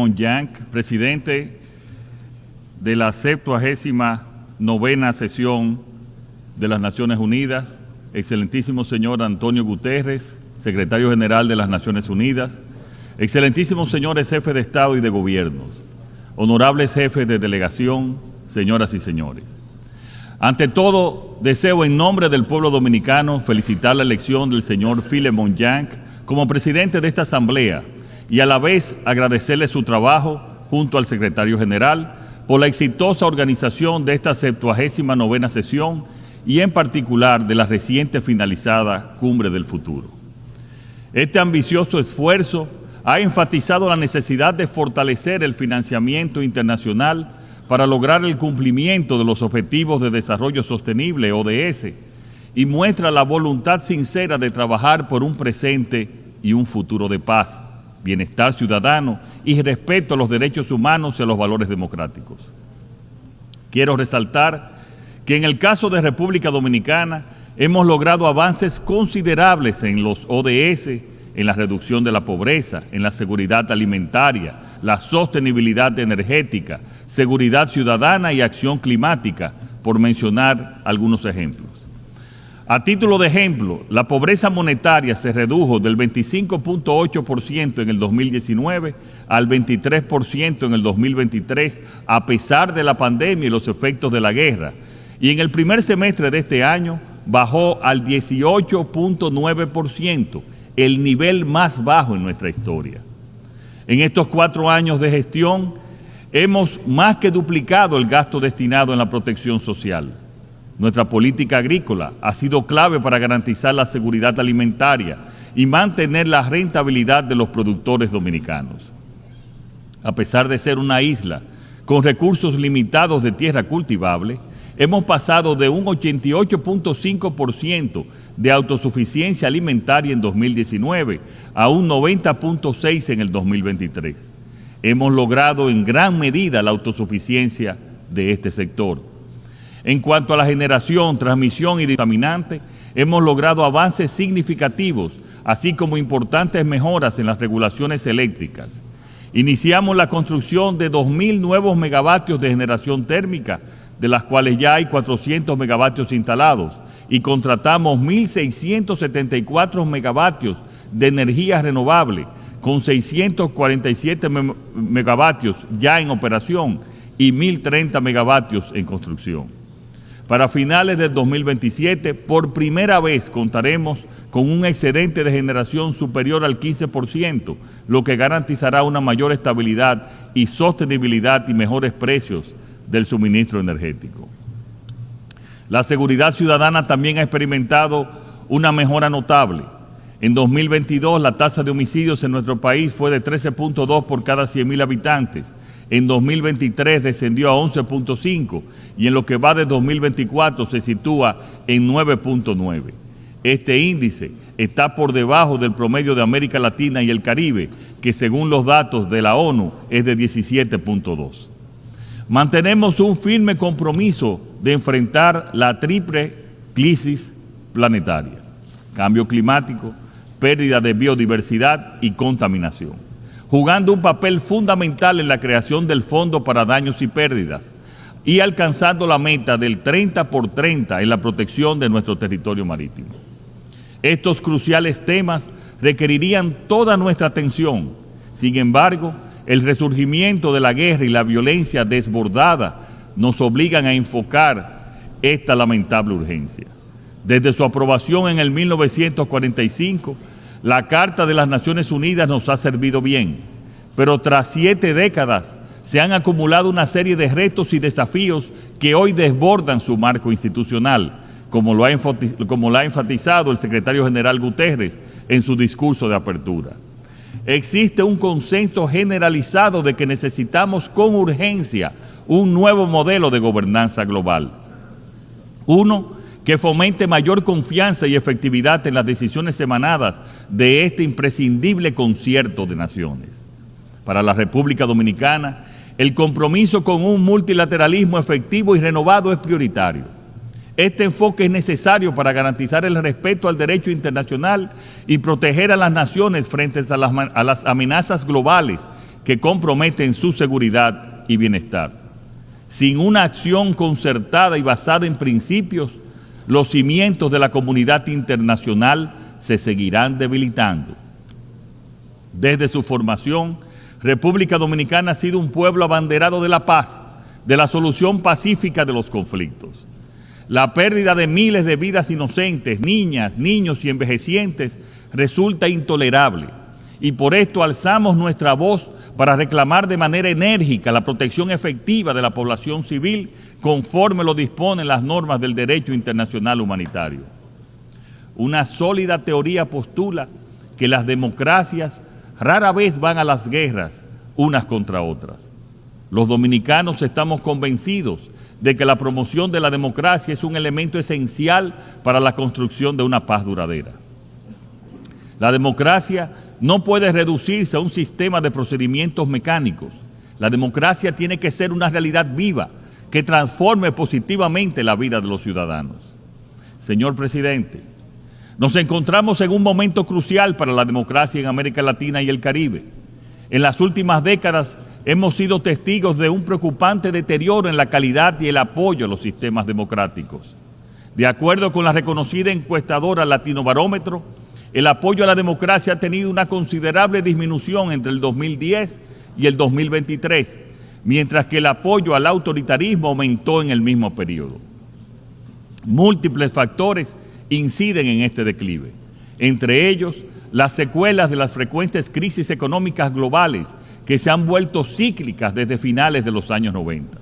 Yang, presidente de la 79ª sesión de las Naciones Unidas, excelentísimo señor Antonio Guterres, secretario general de las Naciones Unidas, excelentísimos señores jefes de Estado y de Gobiernos, honorables jefes de delegación, señoras y señores. Ante todo, deseo en nombre del pueblo dominicano felicitar la elección del señor Philemon Yang como presidente de esta asamblea y a la vez agradecerle su trabajo junto al secretario general por la exitosa organización de esta 79ª sesión y en particular de la reciente finalizada Cumbre del Futuro. Este ambicioso esfuerzo ha enfatizado la necesidad de fortalecer el financiamiento internacional para lograr el cumplimiento de los Objetivos de Desarrollo Sostenible, ODS, y muestra la voluntad sincera de trabajar por un presente y un futuro de paz, bienestar ciudadano y respeto a los derechos humanos y a los valores democráticos. Quiero resaltar que en el caso de República Dominicana hemos logrado avances considerables en los ODS, en la reducción de la pobreza, en la seguridad alimentaria, la sostenibilidad energética, seguridad ciudadana y acción climática, por mencionar algunos ejemplos. A título de ejemplo, la pobreza monetaria se redujo del 25.8% en el 2019 al 23% en el 2023, a pesar de la pandemia y los efectos de la guerra, y en el primer semestre de este año bajó al 18.9%, el nivel más bajo en nuestra historia. En estos 4 años de gestión hemos más que duplicado el gasto destinado en la protección social. Nuestra política agrícola ha sido clave para garantizar la seguridad alimentaria y mantener la rentabilidad de los productores dominicanos. A pesar de ser una isla con recursos limitados de tierra cultivable, hemos pasado de un 88.5% de autosuficiencia alimentaria en 2019 a un 90.6% en el 2023. Hemos logrado en gran medida la autosuficiencia de este sector. En cuanto a la generación, transmisión y contaminante, hemos logrado avances significativos, así como importantes mejoras en las regulaciones eléctricas. Iniciamos la construcción de 2.000 nuevos megavatios de generación térmica, de las cuales ya hay 400 megavatios instalados, y contratamos 1.674 megavatios de energía renovable, con 647 megavatios ya en operación y 1.030 megavatios en construcción. Para finales del 2027, por primera vez contaremos con un excedente de generación superior al 15%, lo que garantizará una mayor estabilidad y sostenibilidad y mejores precios del suministro energético. La seguridad ciudadana también ha experimentado una mejora notable. En 2022, la tasa de homicidios en nuestro país fue de 13.2 por cada 100.000 habitantes. En 2023 descendió a 11.5 y en lo que va de 2024 se sitúa en 9.9. Este índice está por debajo del promedio de América Latina y el Caribe, que según los datos de la ONU es de 17.2. Mantenemos un firme compromiso de enfrentar la triple crisis planetaria: cambio climático, pérdida de biodiversidad y contaminación, jugando un papel fundamental en la creación del Fondo para Daños y Pérdidas y alcanzando la meta del 30x30 en la protección de nuestro territorio marítimo. Estos cruciales temas requerirían toda nuestra atención. Sin embargo, el resurgimiento de la guerra y la violencia desbordada nos obligan a enfocar esta lamentable urgencia. Desde su aprobación en el 1945, la Carta de las Naciones Unidas nos ha servido bien, pero tras 7 décadas se han acumulado una serie de retos y desafíos que hoy desbordan su marco institucional, como lo ha enfatizado el secretario general Guterres en su discurso de apertura. Existe un consenso generalizado de que necesitamos con urgencia un nuevo modelo de gobernanza global. Uno que fomente mayor confianza y efectividad en las decisiones emanadas de este imprescindible concierto de naciones. Para la República Dominicana, el compromiso con un multilateralismo efectivo y renovado es prioritario. Este enfoque es necesario para garantizar el respeto al derecho internacional y proteger a las naciones frente a las amenazas globales que comprometen su seguridad y bienestar. Sin una acción concertada y basada en principios, los cimientos de la comunidad internacional se seguirán debilitando. Desde su formación, República Dominicana ha sido un pueblo abanderado de la paz, de la solución pacífica de los conflictos. La pérdida de miles de vidas inocentes, niñas, niños y envejecientes resulta intolerable y por esto alzamos nuestra voz para reclamar de manera enérgica la protección efectiva de la población civil conforme lo disponen las normas del derecho internacional humanitario. Una sólida teoría postula que las democracias rara vez van a las guerras unas contra otras. Los dominicanos estamos convencidos de que la promoción de la democracia es un elemento esencial para la construcción de una paz duradera. La democracia no puede reducirse a un sistema de procedimientos mecánicos. La democracia tiene que ser una realidad viva que transforme positivamente la vida de los ciudadanos. Señor presidente, nos encontramos en un momento crucial para la democracia en América Latina y el Caribe. En las últimas décadas hemos sido testigos de un preocupante deterioro en la calidad y el apoyo a los sistemas democráticos. De acuerdo con la reconocida encuestadora Latinobarómetro, el apoyo a la democracia ha tenido una considerable disminución entre el 2010 y el 2023, mientras que el apoyo al autoritarismo aumentó en el mismo periodo. Múltiples factores inciden en este declive, entre ellos las secuelas de las frecuentes crisis económicas globales que se han vuelto cíclicas desde finales de los años 90.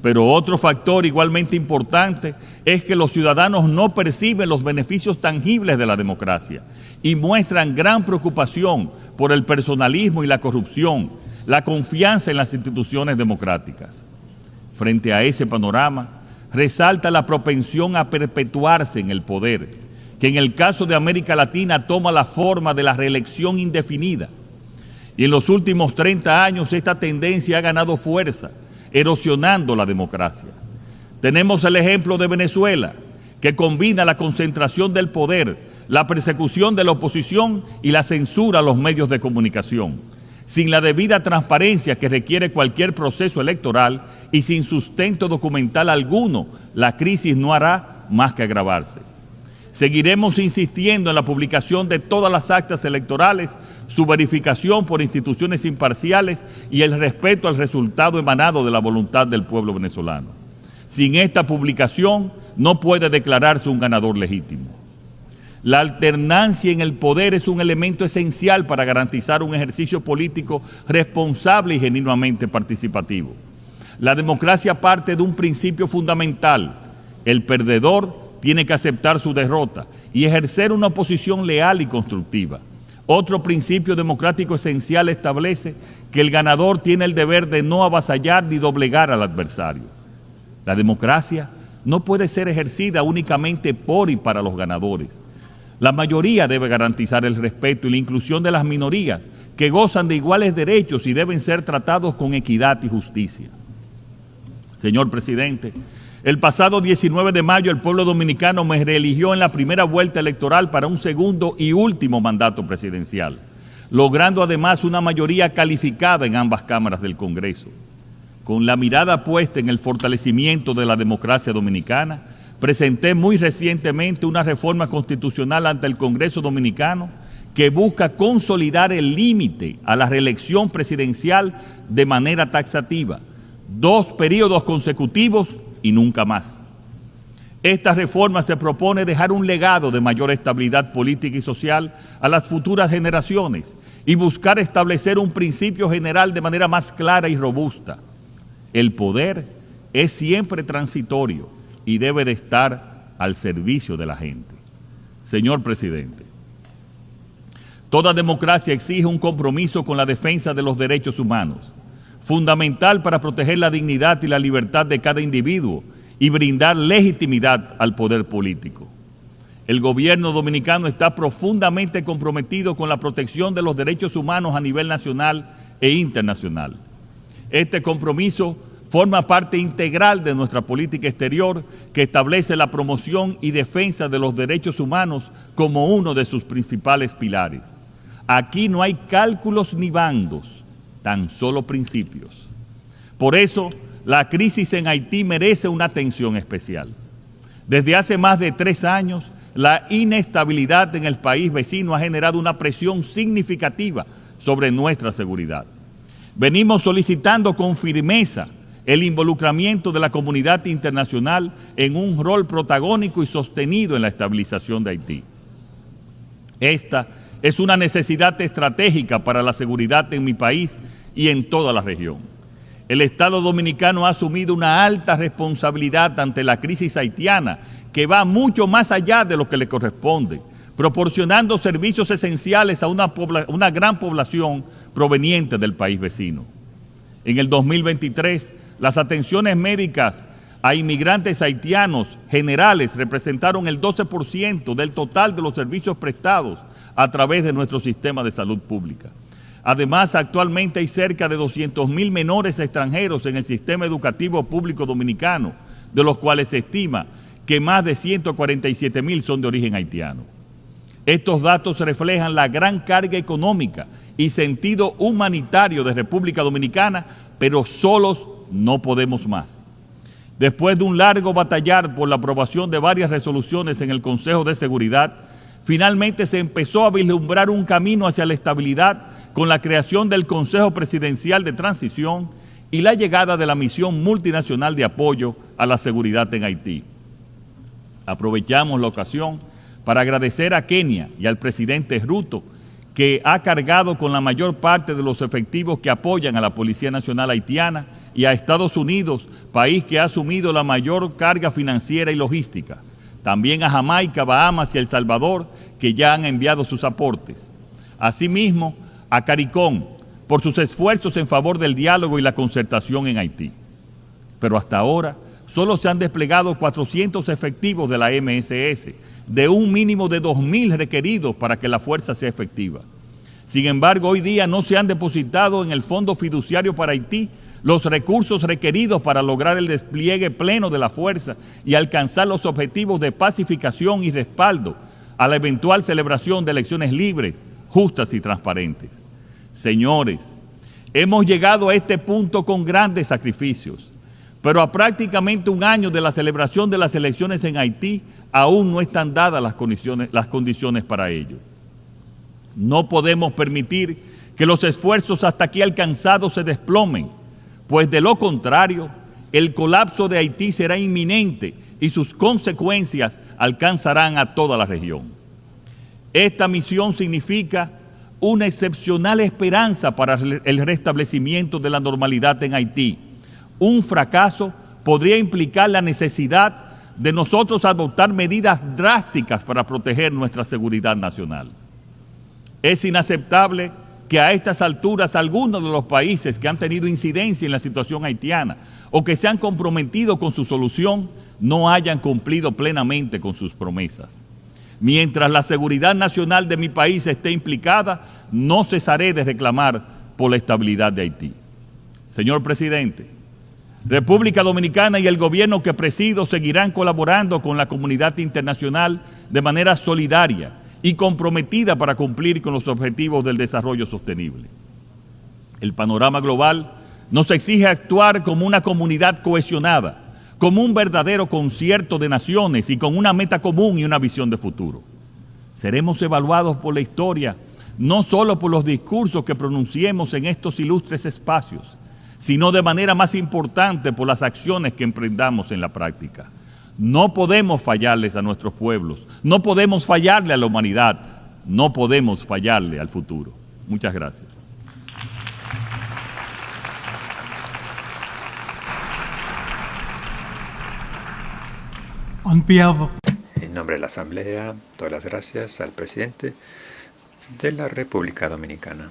Pero otro factor igualmente importante es que los ciudadanos no perciben los beneficios tangibles de la democracia y muestran gran preocupación por el personalismo y la corrupción, la confianza en las instituciones democráticas. Frente a ese panorama, resalta la propensión a perpetuarse en el poder, que en el caso de América Latina toma la forma de la reelección indefinida. Y en los últimos 30 años esta tendencia ha ganado fuerza, erosionando la democracia. Tenemos el ejemplo de Venezuela, que combina la concentración del poder, la persecución de la oposición y la censura a los medios de comunicación, sin la debida transparencia que requiere cualquier proceso electoral y sin sustento documental alguno, la crisis no hará más que agravarse. Seguiremos insistiendo en la publicación de todas las actas electorales, su verificación por instituciones imparciales y el respeto al resultado emanado de la voluntad del pueblo venezolano. Sin esta publicación no puede declararse un ganador legítimo. La alternancia en el poder es un elemento esencial para garantizar un ejercicio político responsable y genuinamente participativo. La democracia parte de un principio fundamental: el perdedor tiene que aceptar su derrota y ejercer una oposición leal y constructiva. Otro principio democrático esencial establece que el ganador tiene el deber de no avasallar ni doblegar al adversario. La democracia no puede ser ejercida únicamente por y para los ganadores. La mayoría debe garantizar el respeto y la inclusión de las minorías, que gozan de iguales derechos y deben ser tratados con equidad y justicia. Señor presidente, el pasado 19 de mayo el pueblo dominicano me reeligió en la primera vuelta electoral para un segundo y último mandato presidencial, logrando además una mayoría calificada en ambas cámaras del Congreso. Con la mirada puesta en el fortalecimiento de la democracia dominicana, presenté muy recientemente una reforma constitucional ante el Congreso dominicano que busca consolidar el límite a la reelección presidencial de manera taxativa, 2 periodos consecutivos y nunca más. Esta reforma se propone dejar un legado de mayor estabilidad política y social a las futuras generaciones y buscar establecer un principio general de manera más clara y robusta. El poder es siempre transitorio y debe de estar al servicio de la gente. Señor presidente, toda democracia exige un compromiso con la defensa de los derechos humanos, fundamental para proteger la dignidad y la libertad de cada individuo y brindar legitimidad al poder político. El gobierno dominicano está profundamente comprometido con la protección de los derechos humanos a nivel nacional e internacional. Este compromiso forma parte integral de nuestra política exterior, que establece la promoción y defensa de los derechos humanos como uno de sus principales pilares. Aquí no hay cálculos ni bandos. tan solo principios. Por eso, la crisis en Haití merece una atención especial. Desde hace más de 3 años, la inestabilidad en el país vecino ha generado una presión significativa sobre nuestra seguridad. Venimos solicitando con firmeza el involucramiento de la comunidad internacional en un rol protagónico y sostenido en la estabilización de Haití. Esta es una necesidad estratégica para la seguridad en mi país y en toda la región. El Estado dominicano ha asumido una alta responsabilidad ante la crisis haitiana que va mucho más allá de lo que le corresponde, proporcionando servicios esenciales a una gran población proveniente del país vecino. En el 2023, las atenciones médicas a inmigrantes haitianos generales representaron el 12% del total de los servicios prestados a través de nuestro sistema de salud pública. Además, actualmente hay cerca de 200,000 menores extranjeros en el sistema educativo público dominicano, de los cuales se estima que más de 147,000 son de origen haitiano. Estos datos reflejan la gran carga económica y sentido humanitario de República Dominicana, pero solos no podemos más. Después de un largo batallar por la aprobación de varias resoluciones en el Consejo de Seguridad, finalmente se empezó a vislumbrar un camino hacia la estabilidad con la creación del Consejo Presidencial de Transición y la llegada de la Misión Multinacional de Apoyo a la Seguridad en Haití. Aprovechamos la ocasión para agradecer a Kenia y al presidente Ruto, que ha cargado con la mayor parte de los efectivos que apoyan a la Policía Nacional Haitiana, y a Estados Unidos, país que ha asumido la mayor carga financiera y logística. También a Jamaica, Bahamas y El Salvador, que ya han enviado sus aportes. Asimismo, a CARICOM, por sus esfuerzos en favor del diálogo y la concertación en Haití. Pero hasta ahora, solo se han desplegado 400 efectivos de la MSS, de un mínimo de 2,000 requeridos para que la fuerza sea efectiva. Sin embargo, hoy día no se han depositado en el Fondo Fiduciario para Haití los recursos requeridos para lograr el despliegue pleno de la fuerza y alcanzar los objetivos de pacificación y respaldo a la eventual celebración de elecciones libres, justas y transparentes. Señores, hemos llegado a este punto con grandes sacrificios, pero a prácticamente un año de la celebración de las elecciones en Haití, aún no están dadas las condiciones para ello. No podemos permitir que los esfuerzos hasta aquí alcanzados se desplomen, pues de lo contrario, el colapso de Haití será inminente y sus consecuencias alcanzarán a toda la región. Esta misión significa una excepcional esperanza para el restablecimiento de la normalidad en Haití. Un fracaso podría implicar la necesidad de nosotros adoptar medidas drásticas para proteger nuestra seguridad nacional. Es inaceptable que a estas alturas algunos de los países que han tenido incidencia en la situación haitiana o que se han comprometido con su solución no hayan cumplido plenamente con sus promesas. Mientras la seguridad nacional de mi país esté implicada, no cesaré de reclamar por la estabilidad de Haití. Señor presidente, República Dominicana y el gobierno que presido seguirán colaborando con la comunidad internacional de manera solidaria y comprometida para cumplir con los objetivos del desarrollo sostenible. El panorama global nos exige actuar como una comunidad cohesionada, como un verdadero concierto de naciones y con una meta común y una visión de futuro. Seremos evaluados por la historia, no solo por los discursos que pronunciemos en estos ilustres espacios, sino de manera más importante por las acciones que emprendamos en la práctica. No podemos fallarles a nuestros pueblos, no podemos fallarle a la humanidad, no podemos fallarle al futuro. Muchas gracias. En nombre de la Asamblea, doy las gracias al presidente de la República Dominicana.